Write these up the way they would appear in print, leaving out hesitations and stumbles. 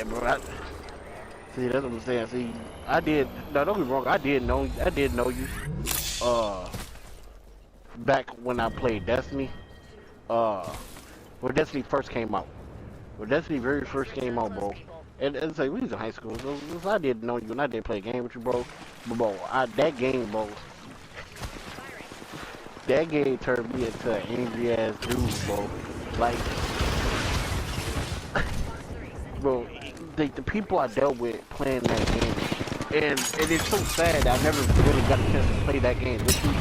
Yeah, bro. See, that's what I'm saying. See, I did. No, don't get me wrong. I did know. I did know you. Uh, back when I played Destiny. Uh, when Destiny first came out. When Destiny very first came out, bro. And it's like we was in high school, so I did know you, and I did play a game with you, bro. But bro, that game, bro. That game turned me into an angry ass dude, bro. Like, bro, the people I dealt with playing that game, and it's so sad that I never really got a chance to play that game with you.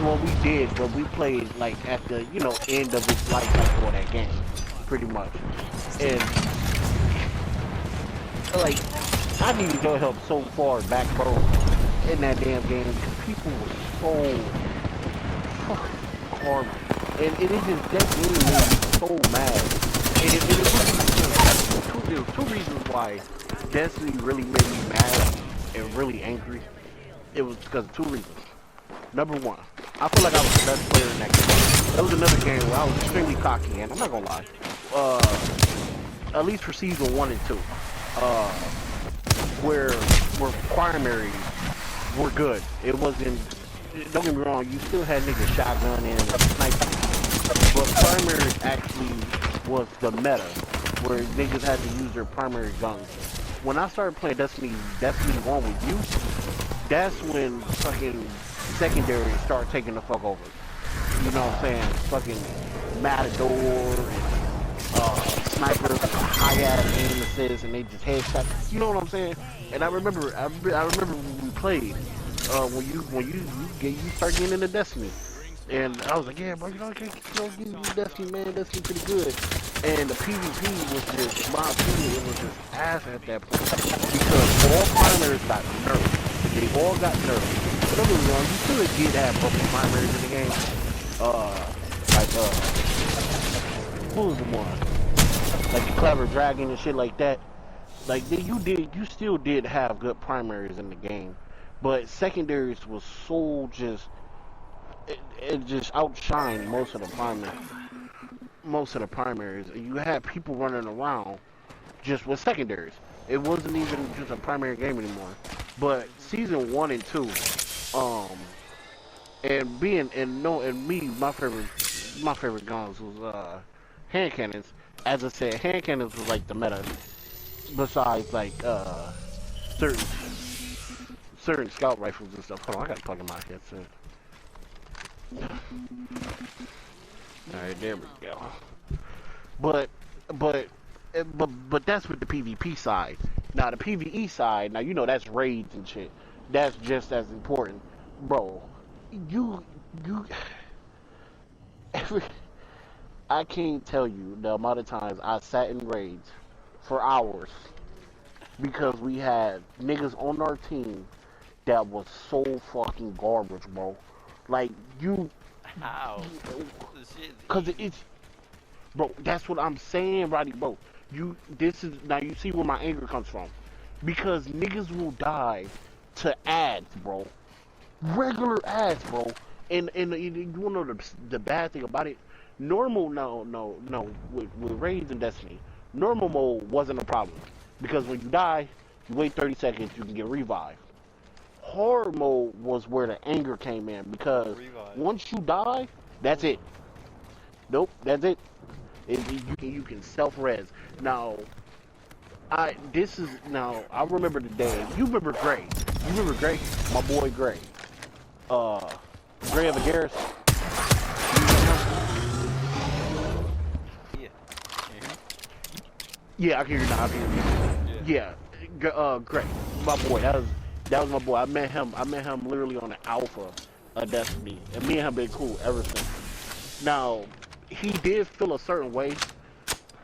Well, we did, but we played like at the end of its life cycle of that game, pretty much. And like, I needed your help so far back, bro, in that damn game because people were so fucking horrible, and it just that game made me so mad. And it was there was two reasons why Destiny really made me mad and really angry. It was because of two reasons. Number one, I feel like I was the best player in that game. That was another game where I was extremely cocky, and I'm not gonna lie. At least for season 1 and 2, where primaries were good. It wasn't. Don't get me wrong. You still had niggas shotgun and sniper, but primaries actually was the meta, where niggas had to use their primary guns. When I started playing Destiny 1 with you, that's when fucking secondary start taking the fuck over. You know what I'm saying? Fucking Matador and snipers with high ass aim assists and they just headshot. You know what I'm saying? And I remember when we played, when you start getting into Destiny. And I was like, yeah, bro, get into Destiny, man. Destiny pretty good. And the PvP was just, my opinion, it was just ass at that point. Because all primaries got nerfed. They all got nerfed. But don't get me wrong, you still did have broken primaries in the game. What was the one? Like the Clever Dragon and shit like that. Like, you still did have good primaries in the game. But secondaries was so just, it just outshined most of the primaries. You had people running around just with secondaries. It wasn't even just a primary game anymore. But season 1 and 2, and my favorite guns was hand cannons. As I said, hand cannons was like the meta. Besides like certain scout rifles and stuff. Hold on, I gotta plug in my headset. Alright, there we go. But that's with the PvP side. Now the PvE side, now you know that's raids and shit. That's just as important, bro. You every I can't tell you the amount of times I sat in raids for hours because we had niggas on our team that was so fucking garbage, bro. Like you, How? cause it's, bro. That's what I'm saying, Roddy, bro. This is now you see where my anger comes from, because niggas will die to ads, bro. Regular ads, bro. And you wanna know the bad thing about it? Normal, no. With raids and Destiny, normal mode wasn't a problem because when you die, you wait 30 seconds, you can get revived. Hard mode was where the anger came in because once you die, that's it. Nope, that's it. You can self-res. Now, I remember the day. You remember Gray? You remember Gray? My boy Gray. Gray of the Garrison. Yeah. Yeah, I can hear you now. I can hear you. Yeah, Gray, my boy. That was my boy. I met him literally on the alpha of Destiny, and me and him been cool ever since. Now, he did feel a certain way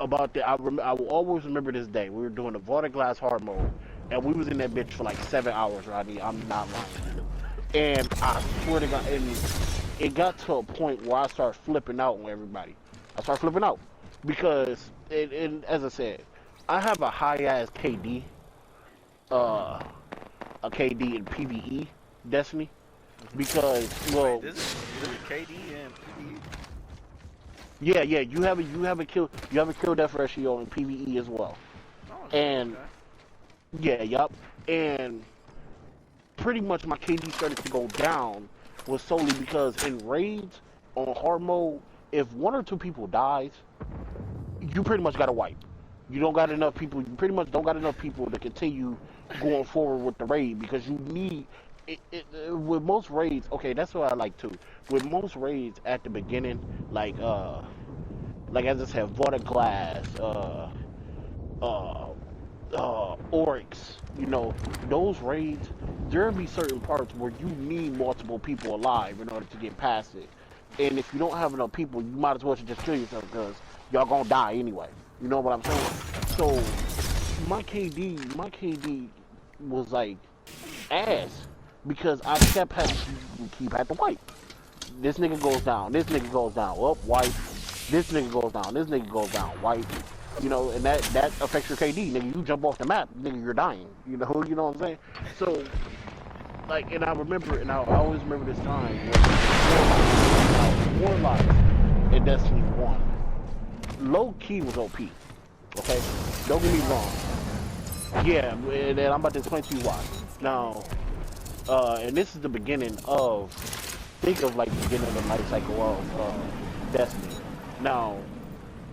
about that. I will always remember this day. We were doing the Vaulted Glass hard mode, and we was in that bitch for like 7 hours, Rodney. I'm not lying. And I swear to God, and it got to a point where I started flipping out on everybody. I started flipping out because, and as I said, I have a high ass KD, a KD in PvE Destiny, because well, Wait, this is KD and PvE. yeah, you have a kill death ratio in PvE as well. Oh And Okay. yeah, yup. And pretty much my KD started to go down was solely because in raids on hard mode, if one or two people dies, you pretty much got to wipe. You don't got enough people. You pretty much don't got enough people to continue going forward with the raid because you need. With most raids, okay, that's what I like too. With most raids at the beginning, like as I said, water glass, uh, Oryx, those raids, there'll be certain parts where you need multiple people alive in order to get past it. And if you don't have enough people, you might as well just kill yourself because y'all gonna die anyway. You know what I'm saying? So my KD was like ass because I kept having to keep at the wipe. This nigga goes down. This nigga goes down. Up, wipe. This nigga goes down. This nigga goes down. Wipe. And that affects your KD, nigga. You jump off the map, nigga, you're dying. You know what I'm saying? So, like, and I always remember this time when Warlock in Destiny 1, low key was OP. Okay, don't get me wrong. Yeah, and I'm about to explain to you why. Now, and this is the beginning of, think of like the beginning of the life cycle of Destiny. Now,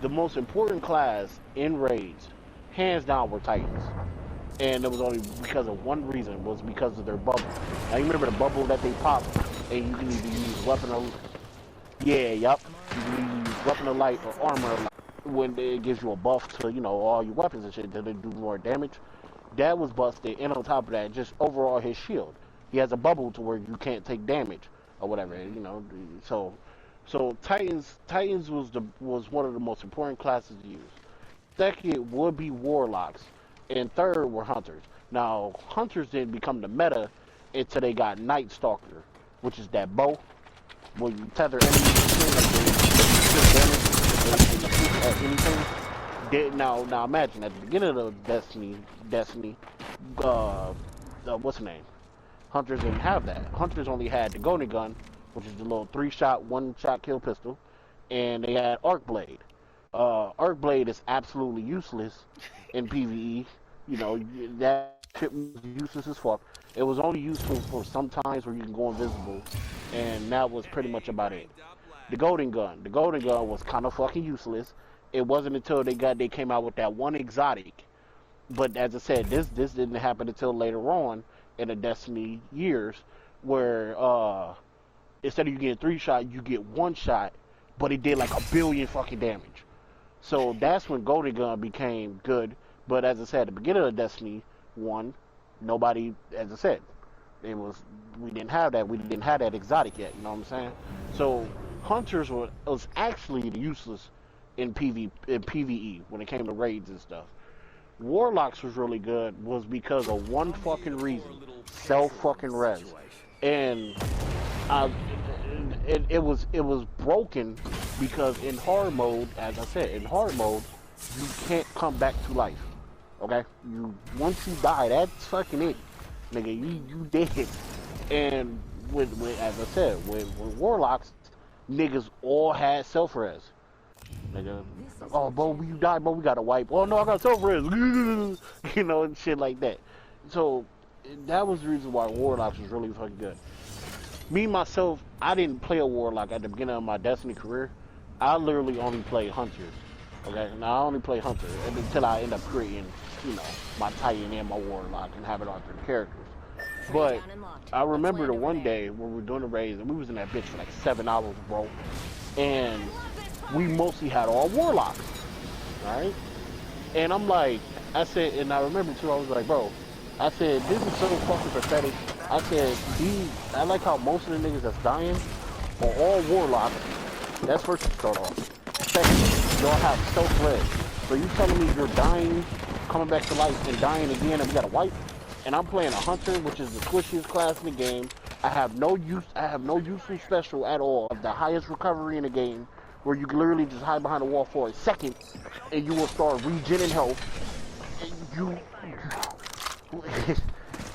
the most important class in raids, hands down, were Titans. And it was only because of one reason, was because of their bubble. Now you remember the bubble that they pop, and you can either use weapon of, yeah, yup. You can use weapon of light or armor of light when it gives you a buff to, all your weapons and shit, that they do more damage. That was busted, and on top of that, just overall his shield. He has a bubble to where you can't take damage or whatever, So Titans was one of the most important classes to use. Second would be Warlocks, and third were Hunters. Now Hunters didn't become the meta until they got Night Stalker, which is that bow where you tether anything. Now imagine at the beginning of Destiny, what's the name? Hunters didn't have that. Hunters only had the Golden Gun, which is the little 3-shot, 1-shot kill pistol, and they had Arc Blade. Arc Blade is absolutely useless in PvE. That shit was useless as fuck. It was only useful for some times where you can go invisible, and that was pretty much about it. The Golden Gun was kind of fucking useless. It wasn't until they came out with that one exotic. But as I said, this didn't happen until later on in the Destiny years, where instead of you getting 3-shot, you get 1-shot, but it did like 1 billion fucking damage. So that's when Golden Gun became good. But as I said, at the beginning of Destiny 1, nobody, as I said, we didn't have that. We didn't have that exotic yet. You know what I'm saying? So Hunters was actually useless in PvE when it came to raids and stuff. Warlocks was really good was because of one fucking reason: self fucking res. And it was broken because in hard mode, as I said, in hard mode, you can't come back to life. Okay, once you die, that's fucking it, nigga. You dead. And with as I said, with Warlocks, niggas all had self res. Nigga, oh, bro, you died, bro, we gotta wipe. Oh no, I got self res. And shit like that. So that was the reason why Warlocks was really fucking good. Me myself, I didn't play a Warlock at the beginning of my Destiny career. I literally only played Hunters. Okay, now I only play Hunter until I end up creating, my Titan and my Warlock and having all 3 characters. But I remember the one day when we were doing the raids and we was in that bitch for like 7 hours, bro. And we mostly had all Warlocks, alright? And I'm like, I said, and I remember too, I was like, bro, I said, this is so fucking pathetic. I said, I like how most of the niggas that's dying are all Warlocks. That's first to start off. Second, y'all have self-res. So you telling me you're dying, coming back to life, and dying again, and we gotta wipe? And I'm playing a Hunter, which is the squishiest class in the game. I have no useful special at all. I have the highest recovery in the game, where you can literally just hide behind a wall for a second, and you will start regenerating health.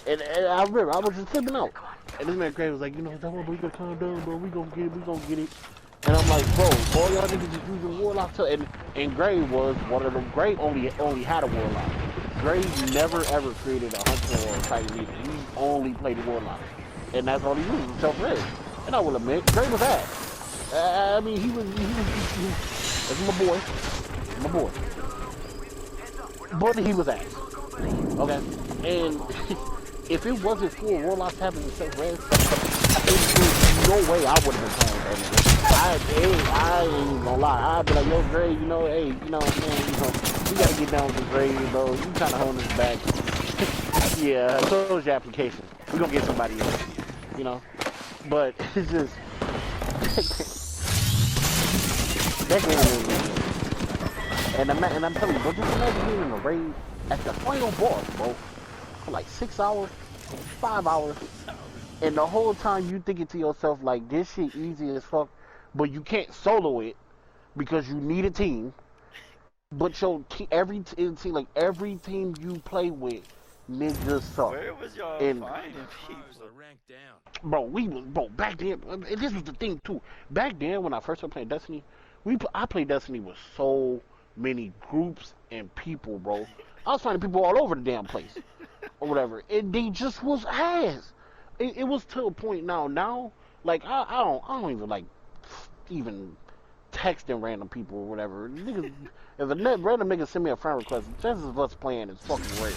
And I remember, I was just flipping out. And this man Gray was like, we gonna calm down, bro. We gonna get it. And I'm like, bro, all y'all niggas just using Warlock. And Gray was one of them. Gray only had a Warlock. Dre never ever created a hunter or a titan either. He only played the warlock, and that's all he used was self-res. And I will admit, Dre was ass. I mean, he was that's my boy, but he was ass. Okay, and if it wasn't for warlocks having self-res, there's no way I would have been playing that nigga. I ain't gonna lie. I'd be like, yo, Dre, you know, hey, you know, man, you know, we gotta get down with this Dre, bro. You kind of holding us back. Yeah, close your application. We're gonna get somebody else, you know. But it's just that game is, and I'm telling you, bro, just imagine being in a raid at the final boss, bro, for like 6 hours, 5 hours, and the whole time you thinking to yourself like, this shit easy as fuck, but you can't solo it because you need a team. But every team you play with, niggas suck. Where was y'all And finding people? bro, back then, and this was the thing too. Back then, when I first started playing Destiny, I played Destiny with so many groups and people, bro. I was finding people all over the damn place, or whatever, and they just was ass. It was to a point now, like I don't even like even texting random people or whatever. Niggas, if a random nigga send me a friend request, chances of us playing is fucking rare.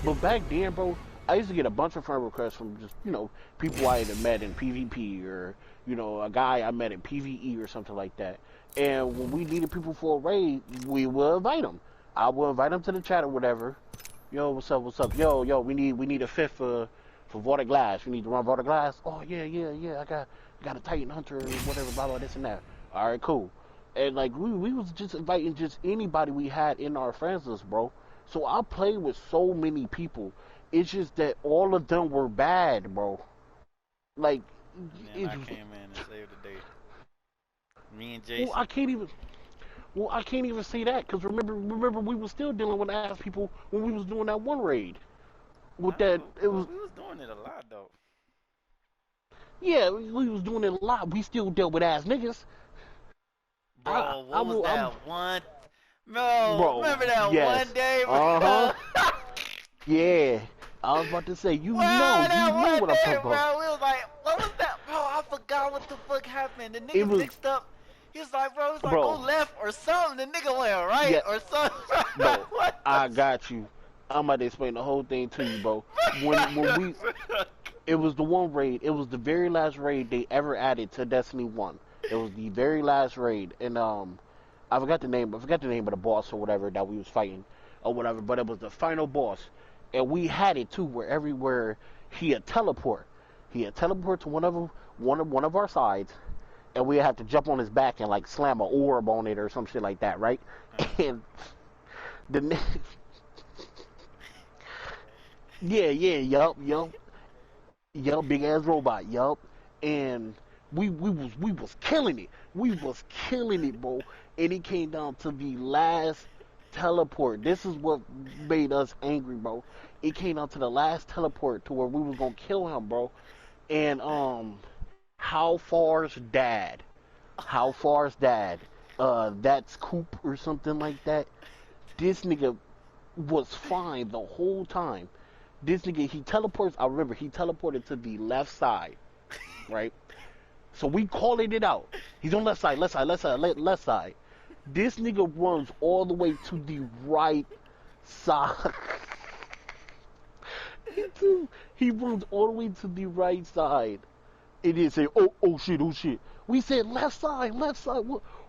But back then, bro, I used to get a bunch of friend requests from just, you know, people I had met in PvP or, you know, a guy I met in PvE or something like that. And when we needed people for a raid, we will invite them. I will invite them to the chat or whatever. Yo, what's up? Yo, we need a fifth for Water Glass. We need to run Water Glass. Oh yeah. I got a Titan Hunter or whatever, blah blah this and that. All right, cool. And like we was just inviting just anybody we had in our friends list, bro. So I played with so many people. It's just that all of them were bad, bro. Like, And then I came in and saved the day. Me and Jason. Well, I can't even say that because remember we were still dealing with ass people when we was doing that one raid. With that, it was. We was doing it a lot though. Yeah, we was doing it a lot. We still dealt with ass niggas. Bro, what was that one? Bro, remember that yes. one day, bro? Yeah, I was about to say, you know what I'm talking about. Bro, we was like, what was that? Bro, I forgot what the fuck happened. The nigga mixed up. He was like, bro, go left or something. The nigga went right or something. Bro, I got you. I'm about to explain the whole thing to you, bro. When it was the one raid. It was the very last raid they ever added to Destiny 1. It was the very last raid, and I forgot the name of the boss or whatever that we was fighting or whatever. But it was the final boss, and we had it too. Where everywhere he'd teleport to one of our sides, and we had to jump on his back and like slam an orb on it or some shit like that, right? And the yup, big ass robot, yup, and we was killing it. We was killing it, bro. And it came down to the last teleport. This is what made us angry, bro. It came down to the last teleport to where we was gonna kill him, bro. And How Far's dad? That's Coop or something like that. This nigga was fine the whole time. This nigga, he teleports. I remember he teleported to the left side, right? So we calling it out. He's on left side. This nigga runs all the way to the right side. He runs all the way to the right side. It didn't say, oh shit. We said left side.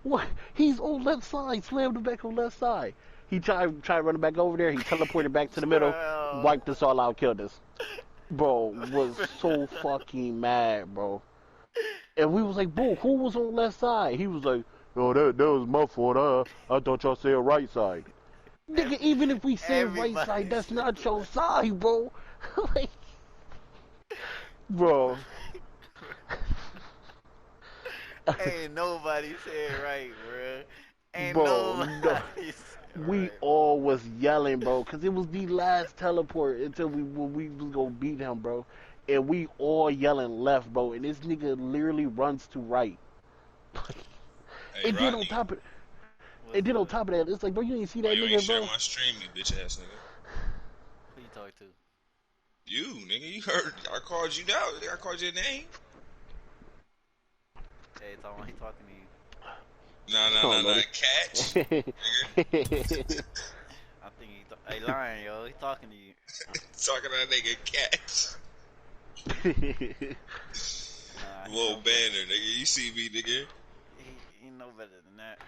What? He's on left side. Slammed him back on left side. He tried running back over there. He teleported back to the middle, wiped us all out, killed us. Bro, was so fucking mad, bro. And we was like, bro, who was on left side? He was like, oh, that was my fault. I thought y'all said right side. Nigga, even if we said right side, that's not your side, bro. Like, bro. Ain't nobody said right, bro. Ain't nobody said we all was yelling, bro, because it was the last teleport until we was gonna beat him, bro. And we all yelling left, bro. And this nigga literally runs to right. Hey, then on top of that, it's like, bro, you didn't see that nigga, you ain't bro. share my stream, you bitch ass nigga. talk to? You, nigga, you heard. I called you out. I called your name. Hey, he talking to you. Nah. Catch. I think hey, lying, yo. He talking to you. Talking to that nigga Catch. Nah, Little banner, nigga. You see me, nigga. He know better than that.